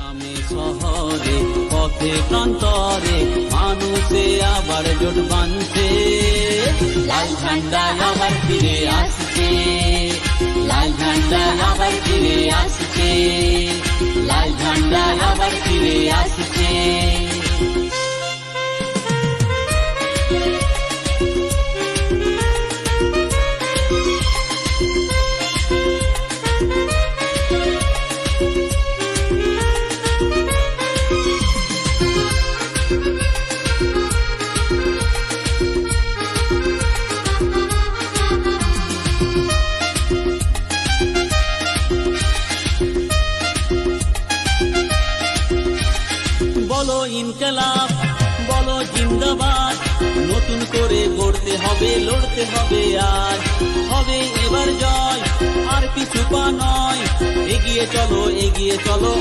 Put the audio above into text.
গ্রামে শহরে পথে প্রান্তরে মানুষে আবার জোট বাঁধছে, লাল ঝান্ডা আবার ফিরে আসছে, লাল ঝান্ডা আবার ফিরে আসছে, লাল ঝান্ডা আবার ফিরে আসছে। বলো ইনকলাব, বলো জিন্দাবাদ, নতুন করে গড়তে হবে, লড়তে হবে আজ, হবে এবার জয়, আর পিছু পা নয়, এগিয়ে চলো এগিয়ে চলো।